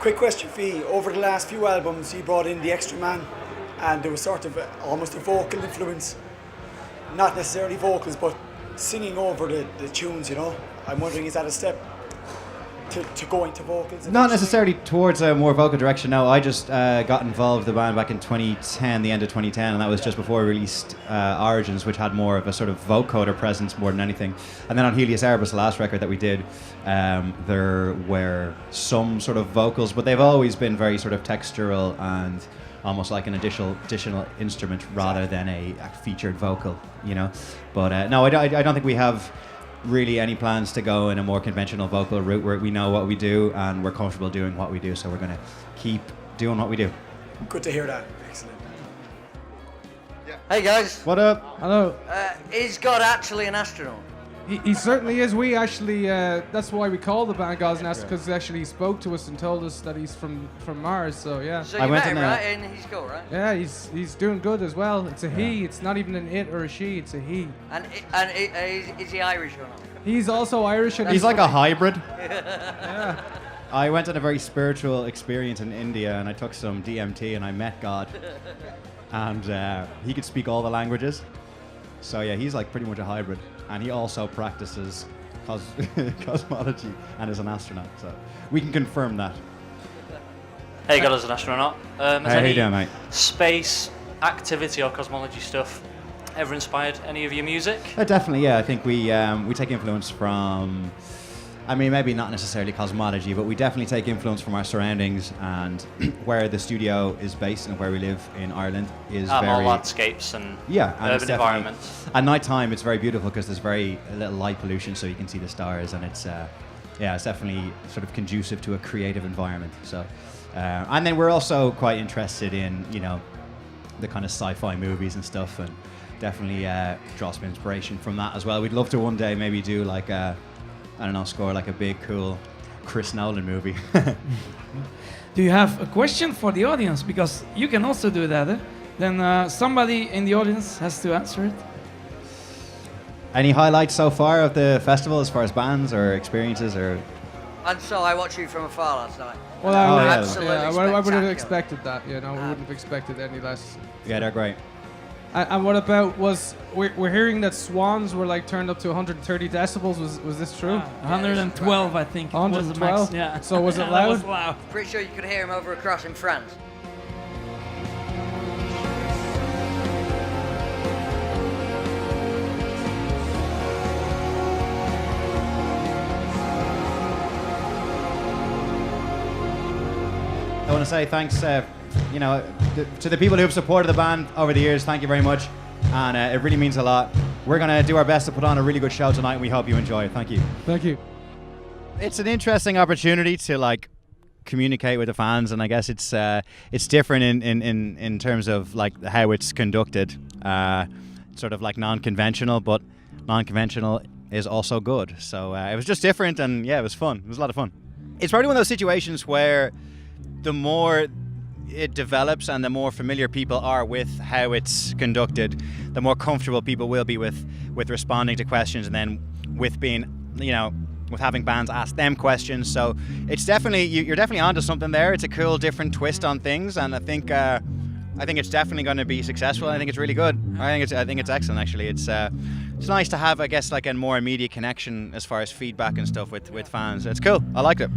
Quick question for you. Over the last few albums, you brought in the extra man, and there was sort of almost a vocal influence. Not necessarily vocals, but singing over the tunes, you know. I'm wondering, is that a step to go into vocals? Not necessarily towards a more vocal direction, no. I just got involved with the band back in 2010, the end of 2010, and that was just before we released Origins, which had more of a sort of vocoder presence more than anything. And then on Helios Erebus, the last record that we did, there were some sort of vocals, but they've always been very sort of textural and almost like an additional instrument rather than a featured vocal, you know. But no, I don't think we have really any plans to go in a more conventional vocal route where we know what we do and we're comfortable doing what we do, so we're going to keep doing what we do. Good to hear that. Excellent. Hey guys, What up? Hello. is God actually an astronaut? He certainly is. We actually, that's why we call the band God's Nest, because actually he spoke to us and told us that he's from Mars, so yeah. So I you went met him, in there. right? And he's cool, right? Yeah, he's doing good as well. It's a he, it's not even an it or a she, it's a he. And is he Irish or not? He's also Irish and He's like a hybrid. Yeah. I went on a very spiritual experience in India and I took some DMT and I met God. And he could speak all the languages. So yeah, he's like pretty much a hybrid. And he also practices cosmology and is an astronaut. So we can confirm that. Hey, God as an astronaut. Has How you any doing, mate? space activity or cosmology stuff ever inspired any of your music? Definitely, yeah. I think we take influence from, I mean, maybe not necessarily cosmology, but we definitely take influence from our surroundings and where the studio is based and where we live in Ireland is More very landscapes and yeah, and it's urban definitely- environments. At night time, it's very beautiful because there's very little light pollution, so you can see the stars, and it's it's definitely sort of conducive to a creative environment. So, and then we're also quite interested in the kind of sci-fi movies and stuff, and definitely draw some inspiration from that as well. We'd love to one day maybe do like score like a big cool Chris Nolan movie. Do you have a question for the audience? Because you can also do that. Then somebody in the audience has to answer it. Any highlights so far of the festival as far as bands or experiences or? And so I watched you from afar last night. Well, yeah. Absolutely I would have spectacular. expected that, we wouldn't have expected any less. Yeah, they're great. And what about we're hearing that swans were like turned up to 130 decibels. Was this true? 112, I think. Was the 112? max. Yeah. So was it That loud? was loud. Pretty sure you could hear him over across in France. I want to say thanks, to the people who have supported the band over the years. Thank you very much, and it really means a lot. We're gonna do our best to put on a really good show tonight, and we hope you enjoy it. Thank you. Thank you. It's an interesting opportunity to communicate with the fans, and I guess it's different in terms of how it's conducted, sort of non-conventional, but non-conventional is also good. So it was just different, and yeah, it was fun. It was a lot of fun. It's probably one of those situations where the more it develops and the more familiar people are with how it's conducted, the more comfortable people will be with responding to questions, and then with being, with having bands ask them questions. So it's definitely, you're definitely onto something there. It's a cool, different twist on things, and I think it's definitely going to be successful. I think it's really good. I think it's excellent, actually. It's nice to have, I guess, a more immediate connection as far as feedback and stuff with fans. It's cool. I liked it.